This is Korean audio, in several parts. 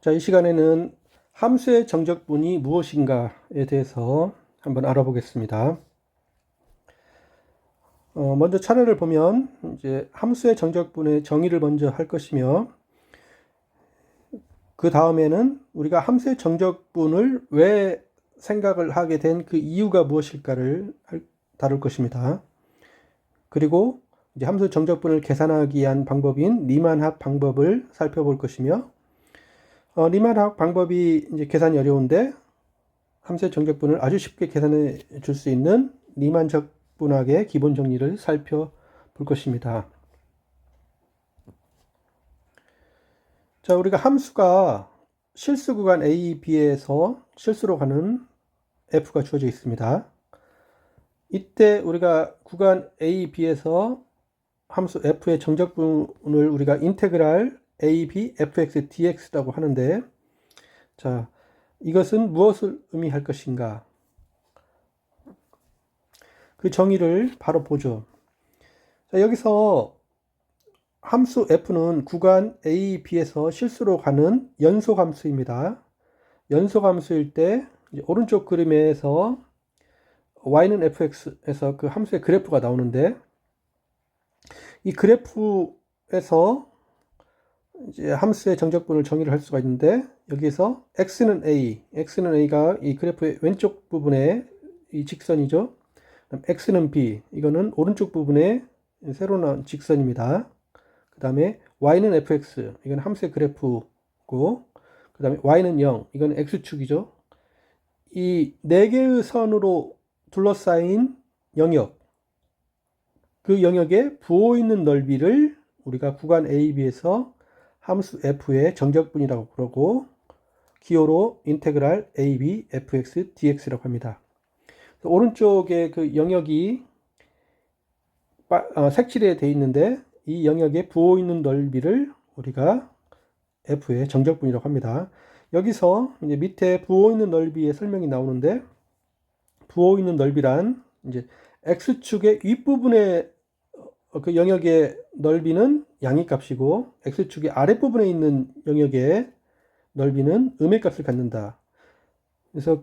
자, 이 시간에는 함수의 정적분이 무엇인가에 대해서 한번 알아보겠습니다. 먼저 차례를 보면 이제 함수의 정적분의 정의를 먼저 할 것이며, 그 다음에는 우리가 함수의 정적분을 왜 생각을 하게 된 그 이유가 무엇일까를 다룰 것입니다. 그리고 이제 함수 정적분을 계산하기 위한 방법인 리만합 방법을 살펴볼 것이며, 리만합 방법이 이제 계산이 어려운데 함수의 정적분을 아주 쉽게 계산해 줄 수 있는 리만 적분학의 기본 정리를 살펴볼 것입니다. 자, 우리가 함수가 실수 구간 A, B에서 실수로 가는 F가 주어져 있습니다. 이때 우리가 구간 A, B에서 함수 F의 정적분을 우리가 인테그랄 A, B, Fx, dx라고 하는데, 자, 이것은 무엇을 의미할 것인가? 그 정의를 바로 보죠. 자, 여기서 함수 f는 구간 a, b에서 실수로 가는 연속함수입니다. 연속함수일 때 오른쪽 그림에서 y는 fx에서 그 함수의 그래프가 나오는데, 이 그래프에서 이제 함수의 정적분을 정의를 할 수가 있는데, 여기에서 x는 a가 이 그래프의 왼쪽 부분에 이 직선이죠. x는 b, 이거는 오른쪽 부분에 새로 나온 직선입니다. 그 다음에 y는 fx, 이건 함수의 그래프고, 그 다음에 y는 0, 이건 x축이죠. 이 네 개의 선으로 둘러싸인 영역, 그 영역에 부호 있는 넓이를 우리가 구간 AB에서 함수 f의 정적분이라고 그러고, 기호로 인테그랄 AB fx dx라고 합니다. 오른쪽에 그 영역이 색칠에 되어 있는데, 이 영역에 부호 있는 넓이를 우리가 f의 정적분이라고 합니다. 여기서 이제 밑에 부호 있는 넓이의 설명이 나오는데, 부호 있는 넓이란 이제 x축의 윗부분의 그 영역의 넓이는 양의값이고, x축의 아랫부분에 있는 영역의 넓이는 음의값을 갖는다. 그래서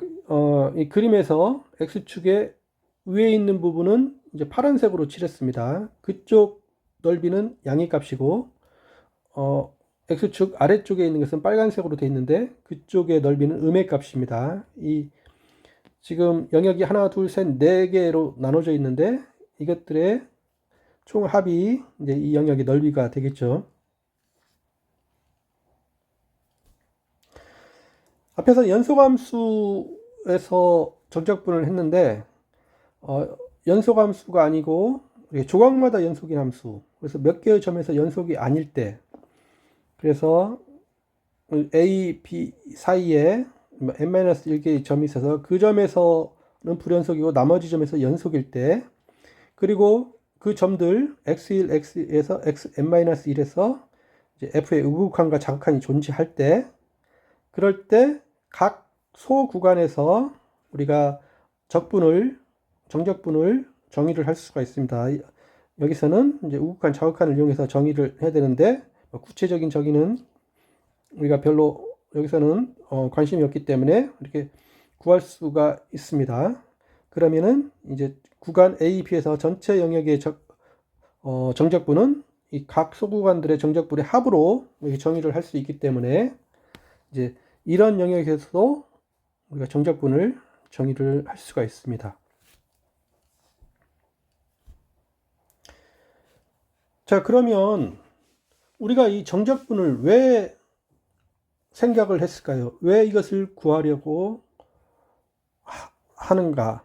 이 그림에서 x축의 위에 있는 부분은 이제 파란색으로 칠했습니다. 그쪽 넓이는 양의값이고, x축 아래쪽에 있는 것은 빨간색으로 되어 있는데, 그쪽의 넓이는 음의값입니다. 이 지금 영역이 하나, 둘, 셋, 네 개로 나눠져 있는데, 이것들의 총 합이 이제 이 영역의 넓이가 되겠죠. 앞에서 연속함수에서 정적분을 했는데, 연속함수가 아니고 조각마다 연속인 함수, 그래서 몇 개의 점에서 연속이 아닐 때, 그래서 A, B 사이에 n-1개의 점이 있어서 그 점에서는 불연속이고 나머지 점에서 연속일 때, 그리고 그 점들 x1, x에서 xn-1에서 f의 우극한과 자극한이 존재할 때, 그럴 때 각 소구간에서 우리가 정적분을 정의를 할 수가 있습니다. 여기서는 이제 우극한, 자극한을 이용해서 정의를 해야 되는데, 구체적인 정의는 우리가 별로 여기서는 관심이 없기 때문에 이렇게 구할 수가 있습니다. 그러면은 이제 구간 A, B에서 전체 영역의 정적분은 이 각 소구간들의 정적분의 합으로 이렇게 정의를 할 수 있기 때문에, 이제 이런 영역에서도 우리가 정적분을 정의를 할 수가 있습니다. 자, 그러면 우리가 이 정적분을 왜 생각을 했을까요? 왜 이것을 구하려고 하는가?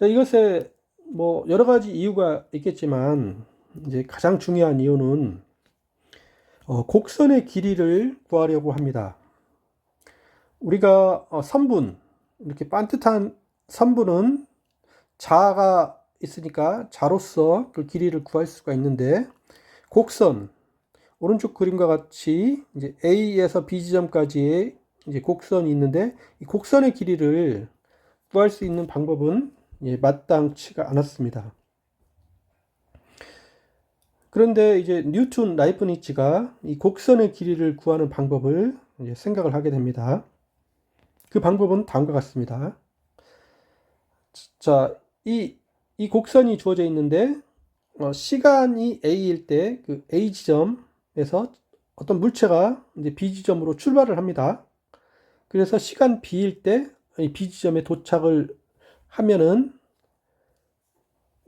자, 이것에 뭐 여러 가지 이유가 있겠지만, 이제 가장 중요한 이유는 곡선의 길이를 구하려고 합니다. 우리가 선분, 이렇게 반듯한 선분은 자가 있으니까 자로서 그 길이를 구할 수가 있는데, 곡선, 오른쪽 그림과 같이 이제 A에서 B 지점까지의 이제 곡선이 있는데, 이 곡선의 길이를 구할 수 있는 방법은 마땅치가 않았습니다. 그런데 이제 뉴턴, 라이프니츠가 이 곡선의 길이를 구하는 방법을 이제 생각을 하게 됩니다. 그 방법은 다음과 같습니다. 자, 이 곡선이 주어져 있는데, 시간이 A일 때 그 A 지점에서 어떤 물체가 이제 B 지점으로 출발을 합니다. 그래서 시간 B일 때 이 B 지점에 도착을 하면은,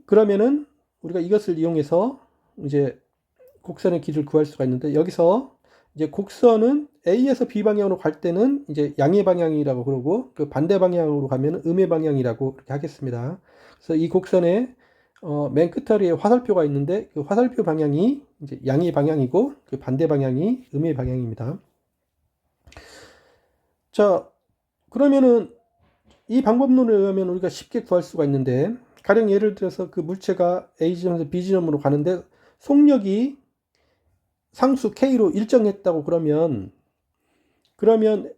그러면은 우리가 이것을 이용해서 이제 곡선의 길이를 구할 수가 있는데, 여기서 이제 곡선은 A에서 B 방향으로 갈 때는 이제 양의 방향이라고 그러고, 그 반대 방향으로 가면 음의 방향이라고 그렇게 하겠습니다. 그래서 이 곡선의 맨 끝자리에 화살표가 있는데, 그 화살표 방향이 이제 양의 방향이고, 그 반대 방향이 음의 방향입니다. 자, 그러면은 이 방법론에 의하면 우리가 쉽게 구할 수가 있는데, 가령 예를 들어서 그 물체가 A 지점에서 B 지점으로 가는데 속력이 상수 K로 일정했다고 그러면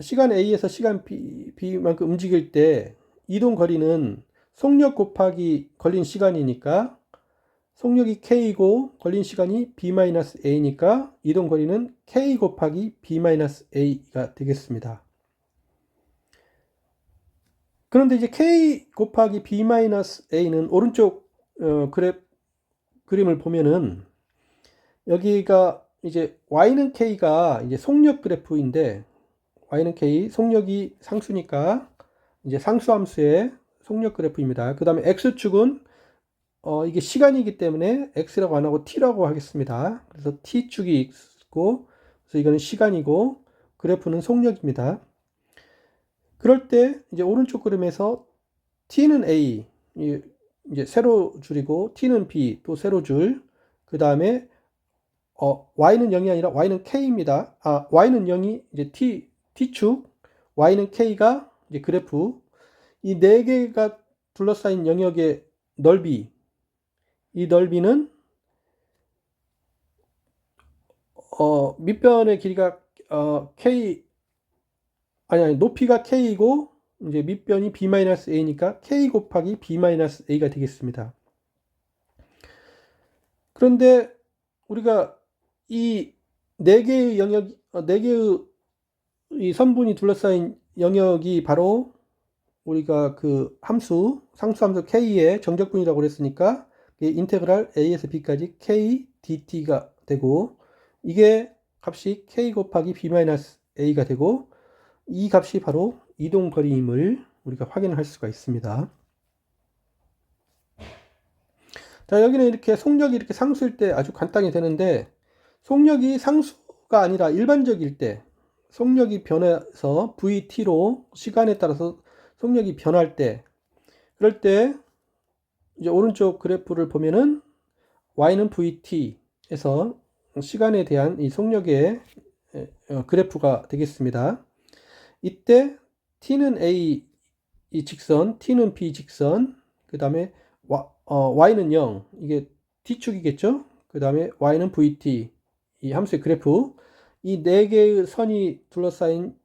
시간 A에서 시간 B만큼 움직일 때 이동 거리는 속력 곱하기 걸린 시간이니까, 속력이 K이고 걸린 시간이 B-A니까 이동 거리는 K 곱하기 B-A가 되겠습니다. 그런데 이제 K 곱하기 B-A는 오른쪽 그림을 보면은 여기가 이제 Y는 K가 이제 속력 그래프인데, Y는 K, 속력이 상수니까 이제 상수함수의 속력 그래프입니다. 그 다음에 X축은 이게 시간이기 때문에 X라고 안 하고 T라고 하겠습니다. 그래서 T축이 있고, 그래서 이거는 시간이고, 그래프는 속력입니다. 그럴 때 이제 오른쪽 그림에서 T는 A, 이제 세로 줄이고, T는 B, 또 세로 줄, 그 다음에 Y는 0이 아니라 Y는 K입니다. Y는 0이 이제 T축, Y는 K가 이제 그래프, 이 네 개가 둘러싸인 영역의 넓이, 이 넓이는 밑변의 길이가 높이가 K이고 이제 밑변이 B-A니까 K 곱하기 B-A가 되겠습니다. 그런데 우리가 이 네 개의 영역, 네 개의 이 선분이 둘러싸인 영역이 바로 우리가 그 상수함수 K의 정적분이라고 그랬으니까 인테그랄 A에서 B까지 K dt가 되고, 이게 값이 K 곱하기 B-A가 되고, 이 값이 바로 이동거리임을 우리가 확인할 수가 있습니다. 자, 여기는 이렇게 속력이 이렇게 상수일 때 아주 간단히 되는데, 속력이 상수가 아니라 일반적일 때, 속력이 변해서 VT로 시간에 따라서 속력이 변할 때, 그럴 때 이제 오른쪽 그래프를 보면은 Y는 VT에서 시간에 대한 이 속력의 그래프가 되겠습니다. 이때 T는 A 이 직선, T는 B 직선, 그 다음에 Y는 0, 이게 T축이겠죠? 그 다음에 Y는 VT, 이 함수의 그래프, 이 네 개의 선이 둘러싸인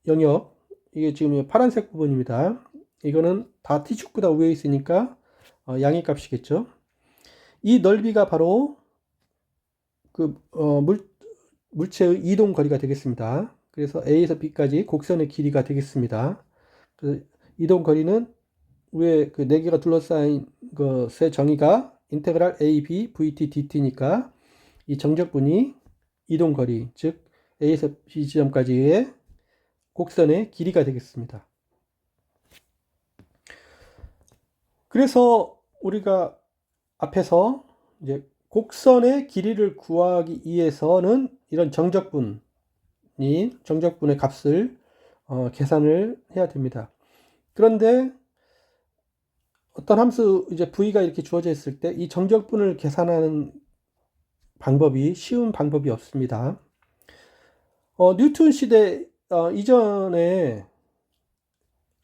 영역, 이게 지금 파란색 부분입니다. 이거는 다 T축보다 위에 있으니까 양의 값이겠죠. 이 넓이가 바로 그 물체의 이동 거리가 되겠습니다. 그래서 A에서 B까지 곡선의 길이가 되겠습니다. 그래서 이동 거리는 위에 그 네 개가 둘러싸인 것의 정의가 인테그랄 AB VT dt니까 이 정적분이 이동 거리, 즉 A에서 B 지점까지의 곡선의 길이가 되겠습니다. 그래서 우리가 앞에서 이제 곡선의 길이를 구하기 위해서는 이런 정적분의 값을 계산을 해야 됩니다. 그런데 어떤 함수 이제 v가 이렇게 주어져 있을 때 이 정적분을 계산하는 방법이 쉬운 방법이 없습니다. 뉴턴 시대 이전에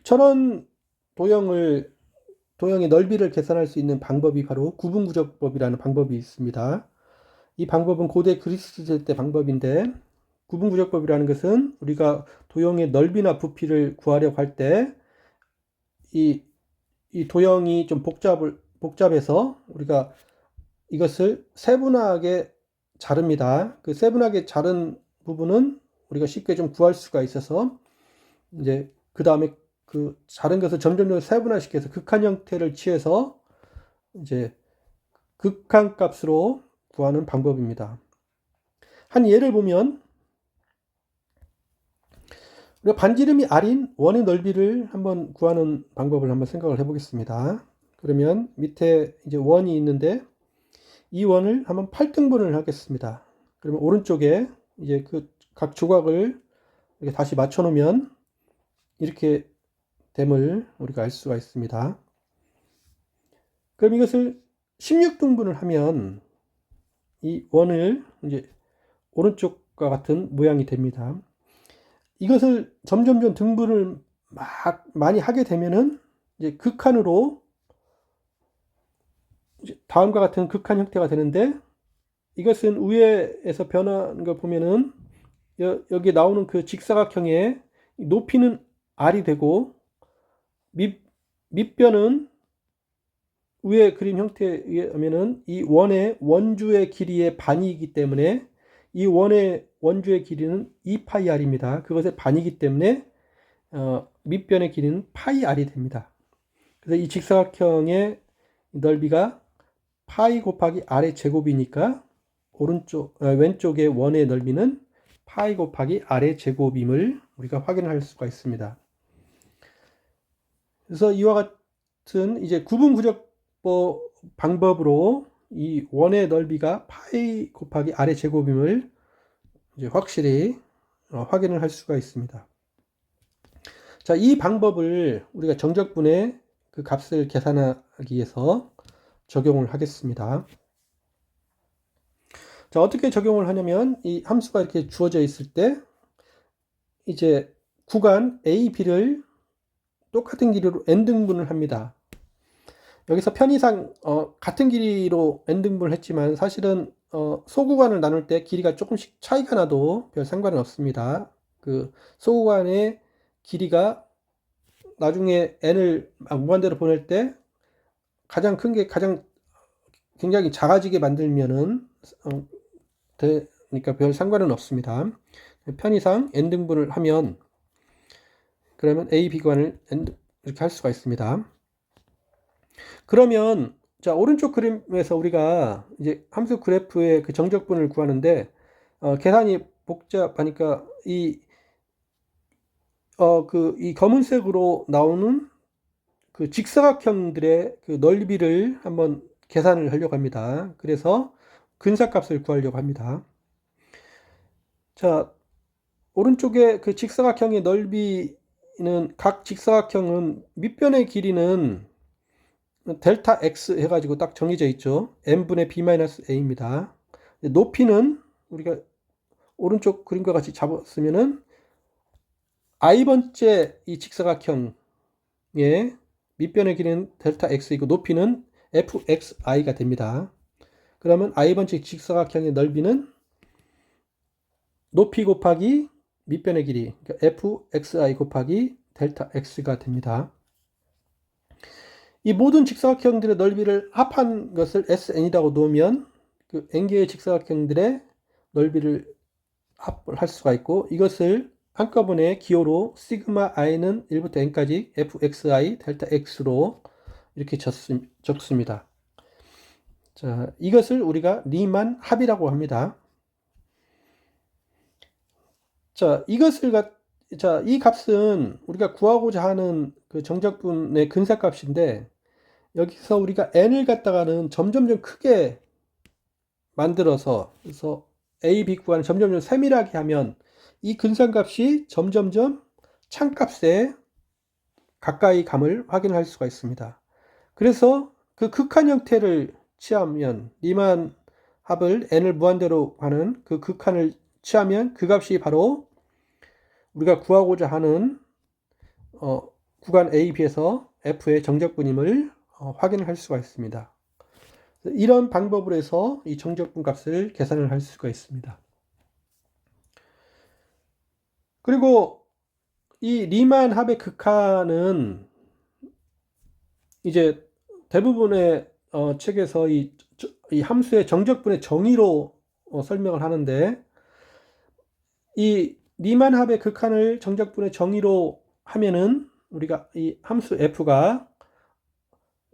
저런 도형의 넓이를 계산할 수 있는 방법이 바로 구분구적법이라는 방법이 있습니다. 이 방법은 고대 그리스 시대 때 방법인데, 구분구적법이라는 것은 우리가 도형의 넓이나 부피를 구하려고 할 때 이 도형이 좀 복잡해서 우리가 이것을 세분화하게 자릅니다. 그 세분화하게 자른 부분은 우리가 쉽게 좀 구할 수가 있어서 이제 그 다음에 그 다른 것을 점점 세분화시켜서 극한 형태를 취해서 이제 극한 값으로 구하는 방법입니다. 한 예를 보면 우리가 반지름이 R인 원의 넓이를 한번 구하는 방법을 한번 생각을 해보겠습니다. 그러면 밑에 이제 원이 있는데 이 원을 한번 8등분을 하겠습니다. 그러면 오른쪽에 이제 그 각 조각을 이렇게 다시 맞춰 놓으면 이렇게 됨을 우리가 알 수가 있습니다. 그럼 이것을 16등분을 하면 이 원을 이제 오른쪽과 같은 모양이 됩니다. 이것을 점점점 등분을 많이 하게 되면은 이제 극한으로 이제 다음과 같은 극한 형태가 되는데, 이것은 위에서 변하는 걸 보면은 여기 나오는 그 직사각형의 높이는 R이 되고 밑변은 위에 그림 형태에 의하면은 이 원의 원주의 길이의 반이기 때문에 이 원의 원주의 길이는 2파이r입니다. 그것의 반이기 때문에 밑변의 길이는 파이 r이 됩니다. 그래서 이 직사각형의 넓이가 파이 곱하기 r의 제곱이니까 왼쪽의 원의 넓이는 파이 곱하기 r의 제곱임을 우리가 확인할 수가 있습니다. 그래서 이와 같은 이제 구분구적법 방법으로 이 원의 넓이가 파이 곱하기 r의 제곱임을 이제 확실히 확인을 할 수가 있습니다. 자, 이 방법을 우리가 정적분의 그 값을 계산하기 위해서 적용을 하겠습니다. 자, 어떻게 적용을 하냐면 이 함수가 이렇게 주어져 있을 때 이제 구간 A, B를 똑같은 길이로 n등분을 합니다. 여기서 편의상 같은 길이로 n등분을 했지만 사실은 소구간을 나눌 때 길이가 조금씩 차이가 나도 별 상관은 없습니다. 그 소구간의 길이가 나중에 n을 무한대로 보낼 때 가장 큰 게 굉장히 작아지게 만들면은 그러니까 별 상관은 없습니다. 편의상 n등분을 하면 그러면 A, B관을 이렇게 할 수가 있습니다. 그러면 자, 오른쪽 그림에서 우리가 이제 함수 그래프의 그 정적분을 구하는데 계산이 복잡하니까 이 검은색으로 나오는 그 직사각형들의 그 넓이를 한번 계산을 하려고 합니다. 그래서 근사값을 구하려고 합니다. 자, 오른쪽에 그 직사각형의 넓이는 각 직사각형은 밑변의 길이는 델타 x 해가지고 딱 정해져 있죠. n분의 b-a입니다. 높이는 우리가 오른쪽 그림과 같이 잡았으면은 i번째 이 직사각형의 밑변의 길이는 델타 x이고 높이는 fxi가 됩니다. 그러면 i번째 직사각형의 넓이는 높이 곱하기 밑변의 길이, 그러니까 fxi 곱하기 델타 x가 됩니다. 이 모든 직사각형들의 넓이를 합한 것을 SN이라고 놓으면 그 n개의 직사각형들의 넓이를 합할 수가 있고, 이것을 한꺼번에 기호로 시그마 i는 1부터 n까지 fxi 델타 x로 이렇게 적습니다. 자, 이것을 우리가 리만 합이라고 합니다. 자, 이 값은 우리가 구하고자 하는 그 정적분의 근사값인데, 여기서 우리가 n을 갖다가는 점점점 크게 만들어서 그래서 a, b 구간을 점점점 세밀하게 하면 이 근사값이 점점점 참값에 가까이 감을 확인할 수가 있습니다. 그래서 그 극한 형태를 취하면 리만 합을 n을 무한대로 하는 그 극한을 취하면 그 값이 바로 우리가 구하고자 하는 구간 A, B에서 F의 정적분임을 확인을 할 수가 있습니다. 이런 방법으로 해서 이 정적분 값을 계산을 할 수가 있습니다. 그리고 이 리만 합의 극한은 이제 대부분의 책에서 이 함수의 정적분의 정의로 설명을 하는데, 이 리만합의 극한을 정적분의 정의로 하면은 우리가 이 함수 f가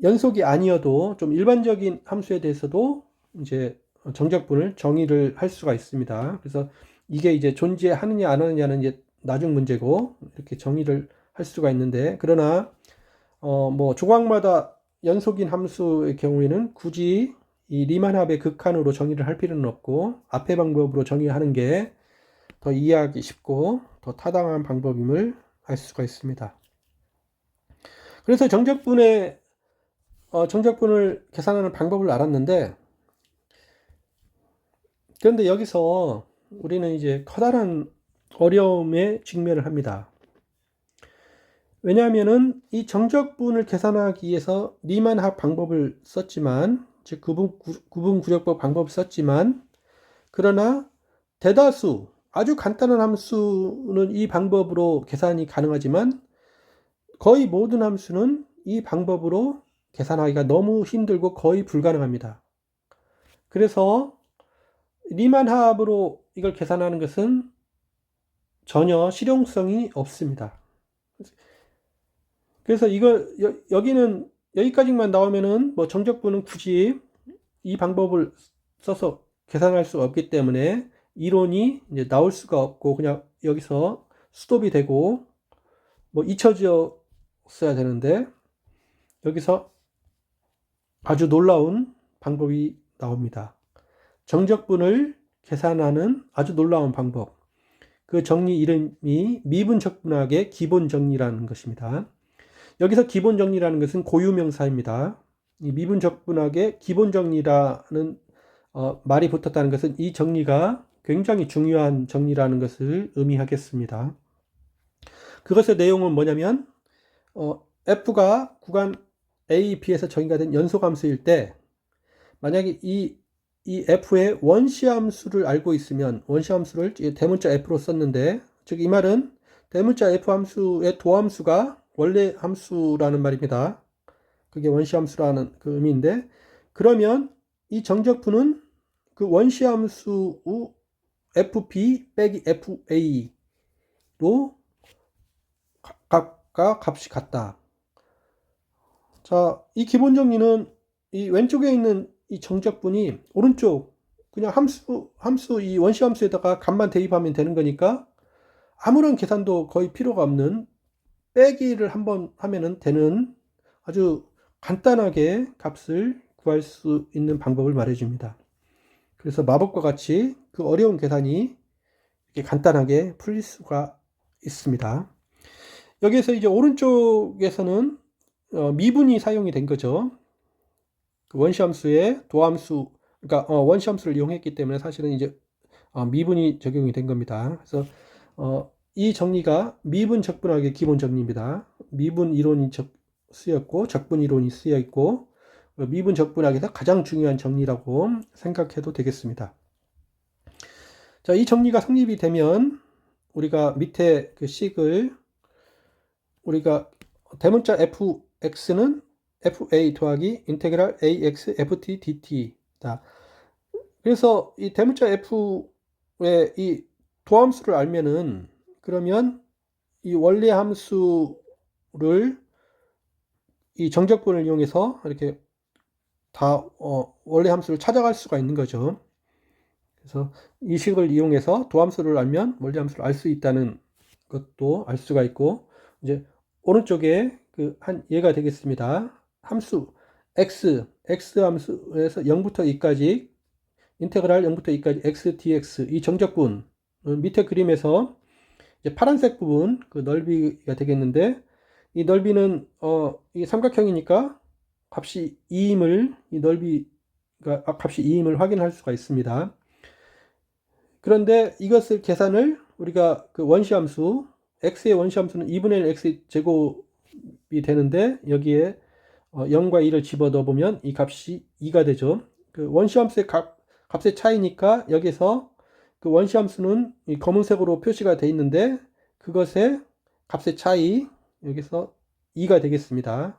연속이 아니어도 좀 일반적인 함수에 대해서도 이제 정적분을 정의를 할 수가 있습니다. 그래서 이게 이제 존재하느냐 안 하느냐는 이제 나중 문제고 이렇게 정의를 할 수가 있는데, 그러나 뭐 조각마다 연속인 함수의 경우에는 굳이 이 리만합의 극한으로 정의를 할 필요는 없고 앞의 방법으로 정의하는 게 더 이해하기 쉽고 더 타당한 방법임을 알 수가 있습니다. 그래서 정적분을 계산하는 방법을 알았는데, 그런데 여기서 우리는 이제 커다란 어려움에 직면을 합니다. 왜냐하면은 이 정적분을 계산하기 위해서 리만합 방법을 썼지만, 즉 구분구력법 방법을 썼지만, 그러나 대다수 아주 간단한 함수는 이 방법으로 계산이 가능하지만 거의 모든 함수는 이 방법으로 계산하기가 너무 힘들고 거의 불가능합니다. 그래서 리만합으로 이걸 계산하는 것은 전혀 실용성이 없습니다. 그래서 여기는 여기까지만 나오면은 뭐 정적분은 굳이 이 방법을 써서 계산할 수 없기 때문에 이론이 이제 나올 수가 없고 그냥 여기서 스톱이 되고 뭐 잊혀졌어야 되는데, 여기서 아주 놀라운 방법이 나옵니다. 정적분을 계산하는 아주 놀라운 방법. 그 정리 이름이 미분적분학의 기본정리라는 것입니다. 여기서 기본정리라는 것은 고유명사입니다. 이 미분적분학의 기본정리라는 말이 붙었다는 것은 이 정리가 굉장히 중요한 정리라는 것을 의미하겠습니다. 그것의 내용은 뭐냐면 f가 구간 A, B에서 정의가 된 연소함수일 때 만약에 이 f의 원시함수를 알고 있으면, 원시함수를 대문자 f로 썼는데, 즉 이 말은 대문자 f 함수의 도함수가 원래 함수라는 말입니다. 그게 원시함수라는 그 의미인데, 그러면 이 정적분은 그 원시함수 fb 빼기 fa로 각각 값이 같다. 자, 이 기본 정리는 이 왼쪽에 있는 이 정적분이 오른쪽 그냥 함수 이 원시함수에다가 값만 대입하면 되는 거니까 아무런 계산도 거의 필요가 없는, 빼기를 한번 하면은 되는 아주 간단하게 값을 구할 수 있는 방법을 말해줍니다. 그래서 마법과 같이 그 어려운 계산이 이렇게 간단하게 풀릴 수가 있습니다. 여기에서 이제 오른쪽에서는 미분이 사용이 된 거죠. 그 원시함수의 도함수, 그러니까 원시함수를 이용했기 때문에 사실은 이제 미분이 적용이 된 겁니다. 그래서 이 정리가 미분 적분학의 기본 정리입니다. 미분 이론이 쓰였고 적분 이론이 쓰여 있고 미분 적분학에서 가장 중요한 정리라고 생각해도 되겠습니다. 자, 이 정리가 성립이 되면 우리가 밑에 그 식을 우리가 대문자 fx는 fa 더하기 인테그랄 ax ft dt다. 그래서 이 대문자 f의 이 도함수를 알면은, 그러면 이 원래 함수를 이 정적분을 이용해서 이렇게 다 원래 함수를 찾아갈 수가 있는 거죠. 그래서 이 식을 이용해서 도함수를 알면 원래 함수를 알 수 있다는 것도 알 수가 있고, 이제 오른쪽에 그 한 예가 되겠습니다. 함수 x 함수에서 0부터 2까지 인테그랄 0부터 2까지 x dx, 이 정적분 밑에 그림에서 이제 파란색 부분 그 넓이가 되겠는데, 이 넓이는 이 삼각형이니까 값이 2임을, 이 넓이가 값이 2임을 확인할 수가 있습니다. 그런데 이것을 계산을 우리가 그 원시함수 x의 원시함수는 2분의 1 x 제곱이 되는데, 여기에 0과 2를 집어넣어 보면 이 값이 2가 되죠. 그 원시함수의 값의 차이니까 여기서 그 원시함수는 이 검은색으로 표시가 되어 있는데 그것의 값의 차이, 여기서 2가 되겠습니다.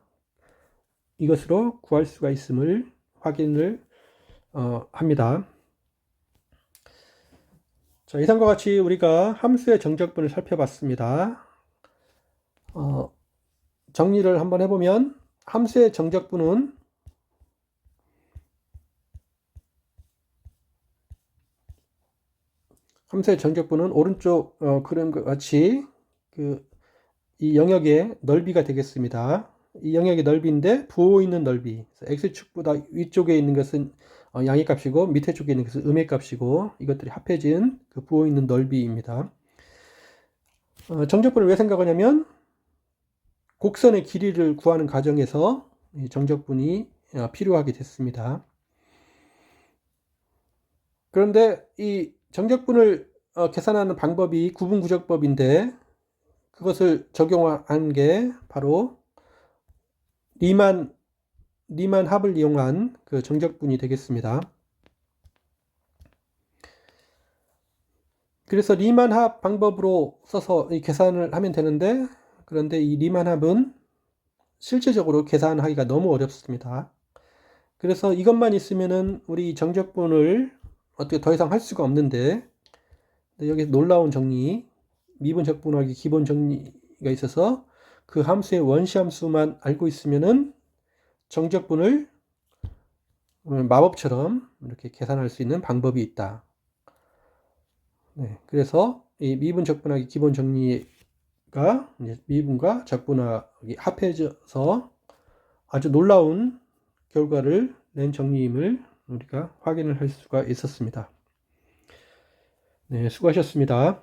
이것으로 구할 수가 있음을 확인을 합니다. 자, 이상과 같이 우리가 함수의 정적분을 살펴봤습니다. 정리를 한번 해보면 함수의 정적분은 오른쪽 그림과 같이 이 영역의 넓이가 되겠습니다. 이 영역의 넓이인데 부호 있는 넓이, x축보다 위쪽에 있는 것은 양의 값이고 밑에 쪽에 있는 것은 음의 값이고 이것들이 합해진 그 부호 있는 넓이입니다. 정적분을 왜 생각하냐면 곡선의 길이를 구하는 과정에서 이 정적분이 필요하게 됐습니다. 그런데 이 정적분을 계산하는 방법이 구분구적법인데 그것을 적용한 게 바로 리만 합을 이용한 그 정적분이 되겠습니다. 그래서 리만 합 방법으로 써서 이 계산을 하면 되는데 그런데 이 리만 합은 실제적으로 계산하기가 너무 어렵습니다. 그래서 이것만 있으면은 우리 정적분을 어떻게 더 이상 할 수가 없는데 여기 놀라운 정리, 미분 적분하기 기본 정리가 있어서 그 함수의 원시 함수만 알고 있으면은 정적분을 마법처럼 이렇게 계산할 수 있는 방법이 있다. 네, 그래서 이 미분 적분하기 기본 정리가 이제 미분과 적분하기 합해져서 아주 놀라운 결과를 낸 정리임을 우리가 확인을 할 수가 있었습니다. 네, 수고하셨습니다.